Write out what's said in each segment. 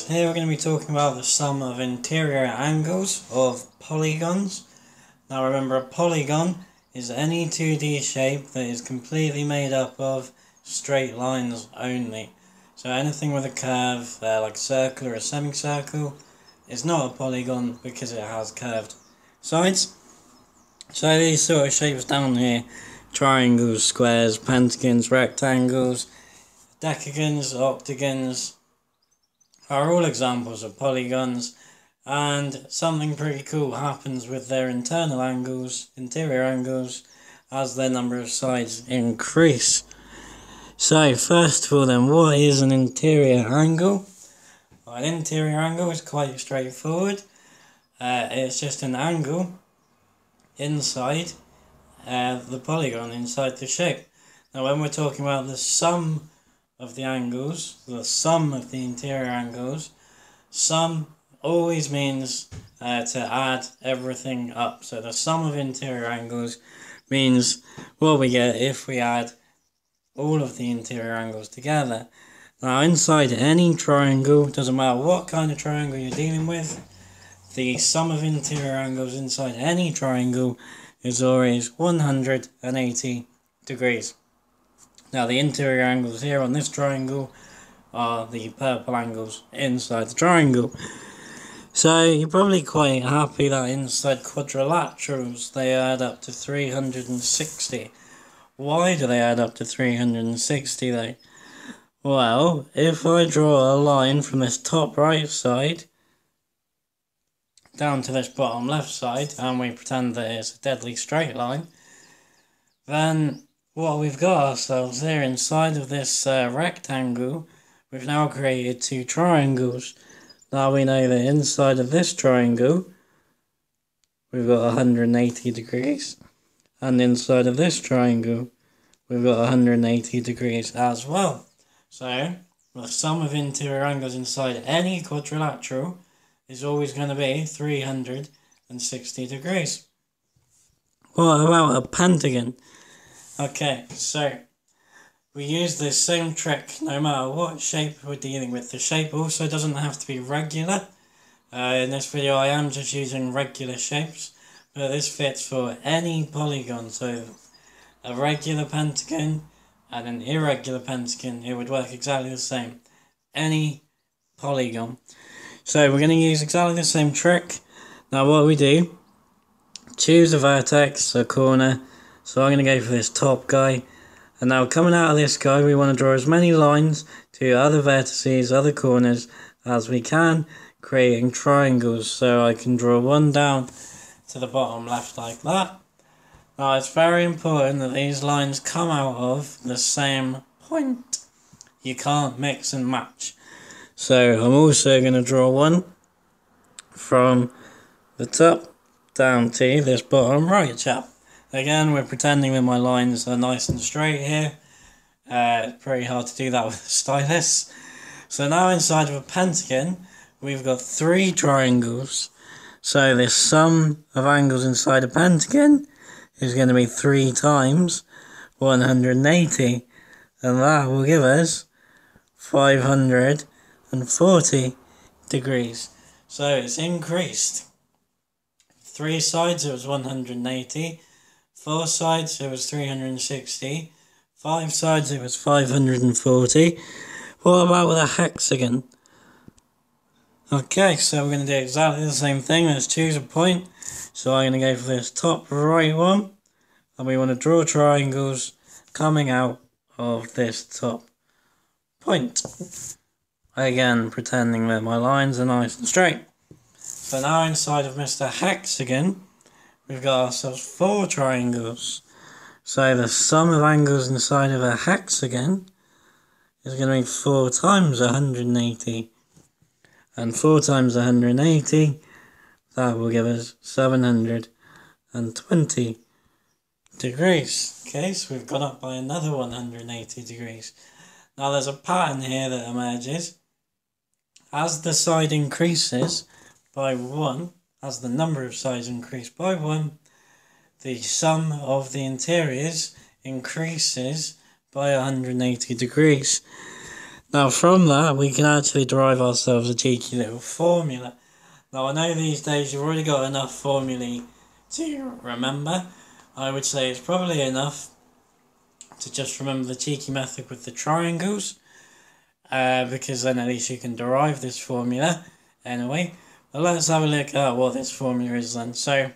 guys, here we're going to be talking about the sum of interior angles of polygons. Now remember, a polygon is any 2D shape that is completely made up of straight lines only. So anything with a curve, like a circle or a semicircle, is not a polygon because it has curved sides. So these sort of shapes down here, triangles, squares, pentagons, rectangles, decagons, octagons, are all examples of polygons, and something pretty cool happens with their interior angles, as their number of sides increase. So first of all then, what is an interior angle? Well, an interior angle is quite straightforward. It's just an angle inside the polygon, inside the shape. Now when we're talking about the sum of the angles, the sum of the interior angles, sum always means to add everything up. So the sum of interior angles means what we get if we add all of the interior angles together. Now inside any triangle, doesn't matter what kind of triangle you're dealing with, the sum of interior angles inside any triangle is always 180 degrees. Now the interior angles here on this triangle are the purple angles inside the triangle. So you're probably quite happy that inside quadrilaterals they add up to 360. Why do they add up to 360 though? Well, if I draw a line from this top right side down to this bottom left side, and we pretend that it's a deadly straight line, then what we've got ourselves here inside of this rectangle, we've now created two triangles. Now we know that inside of this triangle, we've got 180 degrees, and inside of this triangle, we've got 180 degrees as well. So, the sum of interior angles inside any quadrilateral is always going to be 360 degrees. What about a pentagon? Okay, so we use this same trick no matter what shape we're dealing with. The shape also doesn't have to be regular. In this video I am just using regular shapes, but this fits for any polygon. So a regular pentagon and an irregular pentagon, it would work exactly the same. Any polygon. So we're going to use exactly the same trick. Now what we do, choose a vertex, a corner. So I'm going to go for this top guy. And now coming out of this guy, we want to draw as many lines to other vertices, other corners as we can, creating triangles. So I can draw one down to the bottom left like that. Now it's very important that these lines come out of the same point. You can't mix and match. So I'm also going to draw one from the top down to this bottom right chap. Again, we're pretending that my lines are nice and straight here. It's pretty hard to do that with a stylus. So now inside of a pentagon, we've got three triangles. So the sum of angles inside a pentagon is going to be 3 times 180. And that will give us 540 degrees. So it's increased. 3 sides it was 180, 4 sides it was 360, 5 sides it was 540. What about with a hexagon? Okay, so we're going to do exactly the same thing. Let's choose a point. So I'm going to go for this top right one, and we want to draw triangles coming out of this top point. Again, pretending that my lines are nice and straight. So now inside of Mr. Hexagon, we've got ourselves 4 triangles. So the sum of angles inside of a hexagon is going to be 4 times 180. And 4 times 180, that will give us 720 degrees. Okay, so we've gone up by another 180 degrees. Now there's a pattern here that emerges. As the side increases by 1, as the number of sides increase by 1, the sum of the interiors increases by 180 degrees. Now from that we can actually derive ourselves a cheeky little formula. Now I know these days you've already got enough formulae to remember. I would say it's probably enough to just remember the cheeky method with the triangles, because then at least you can derive this formula anyway. But let's have a look at what this formula is then. So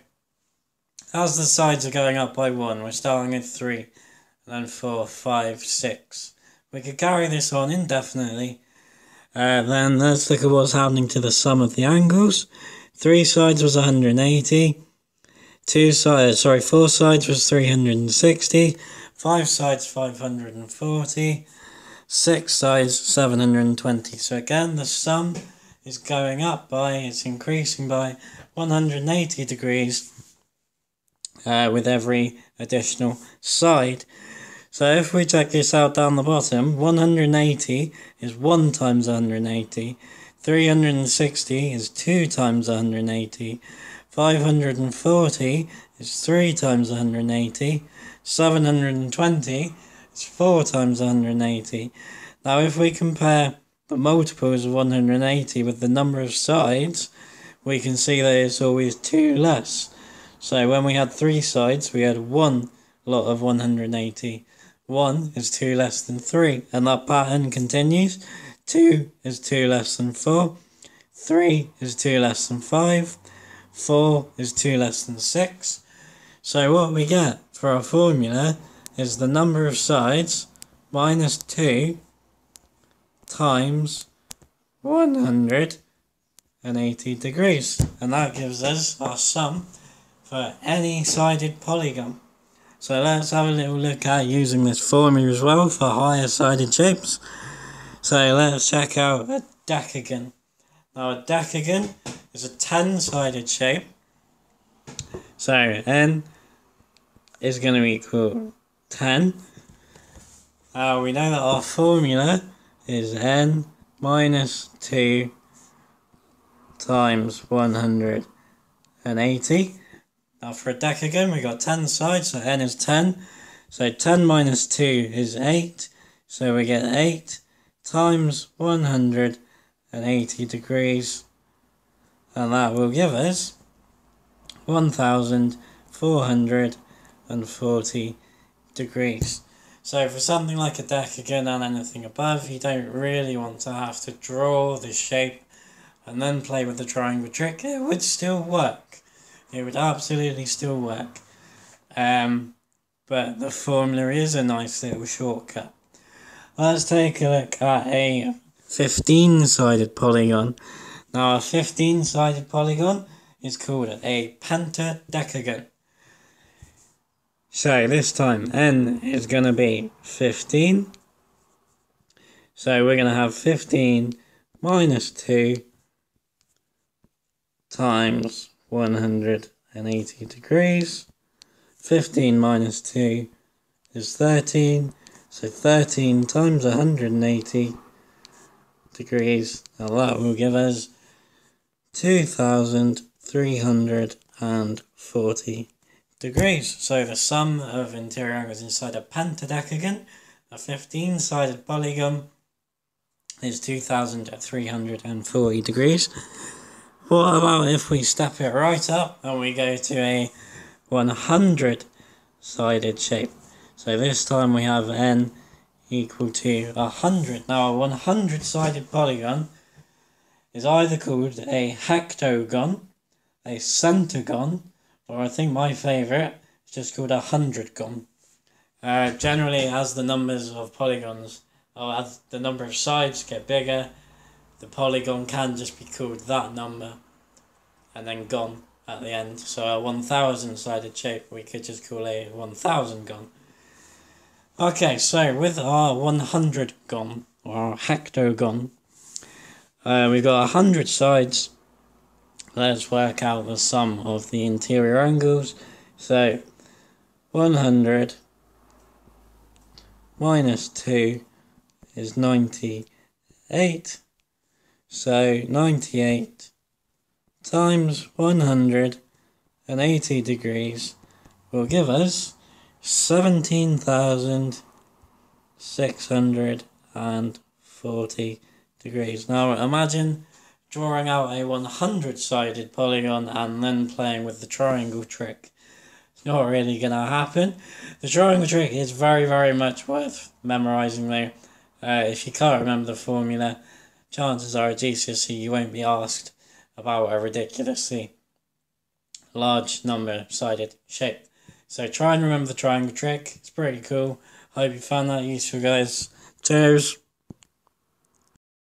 as the sides are going up by 1, we're starting at 3, and then 4, 5, 6. We could carry this on indefinitely. Then let's look at what's happening to the sum of the angles. 3 sides was 180. 4 sides was 360. 5 sides 540. 6 sides 720. So again, the sum is going up by, it's increasing by 180 degrees with every additional side. So if we check this out down the bottom, 180 is 1 times 180, 360 is 2 times 180, 540 is 3 times 180, 720 is 4 times 180. Now if we compare the multiples of 180 with the number of sides, we can see that it's always 2 less. So when we had 3 sides, we had 1 lot of 180. 1 is 2 less than 3, and that pattern continues. 2 is 2 less than 4, 3 is 2 less than 5, 4 is 2 less than 6. So what we get for our formula is the number of sides minus 2 times 180 degrees, and that gives us our sum for any sided polygon. So let's have a little look at using this formula as well for higher sided shapes. So let's check out a decagon. Now a decagon is a 10-sided shape. So n is going to equal 10. We know that our formula is n minus 2 times 180. Now for a decagon we got 10 sides, so n is 10. So 10 minus 2 is 8. So we get 8 times 180 degrees. And that will give us 1440 degrees. So for something like a decagon and anything above, you don't really want to have to draw the shape and then play with the triangle trick. It would still work. It would absolutely still work. But the formula is a nice little shortcut. Let's take a look at a 15-sided polygon. Now a 15-sided polygon is called a pentadecagon. So this time n is going to be 15. So we're going to have 15 minus 2 times 180 degrees. 15 minus 2 is 13. So 13 times 180 degrees. Now that will give us 2,340 degrees. So the sum of interior angles inside a pentadecagon, a 15-sided polygon, is 2,340 degrees. What about if we step it right up and we go to a 100-sided shape? So this time we have n equal to 100. Now a 100-sided polygon is either called a hectagon, a centagon, or I think my favourite is just called a 100gon. Generally, as the numbers of polygons, or as the number of sides get bigger, the polygon can just be called that number and then gon at the end. So a 1,000-sided shape we could just call a 1,000gon. Okay, so with our 100gon, or our hectagon, we've got 100 sides. Let's work out the sum of the interior angles. So 100 minus 2 is 98. So 98 times 180 degrees will give us 17,640 40 degrees. Now imagine drawing out a 100-sided polygon and then playing with the triangle trick. It's not really going to happen. The triangle trick is very, very much worth memorising though. If you can't remember the formula, chances are at GCSE you won't be asked about a ridiculously large number-sided shape. So try and remember the triangle trick. It's pretty cool. Hope you found that useful, guys. Cheers.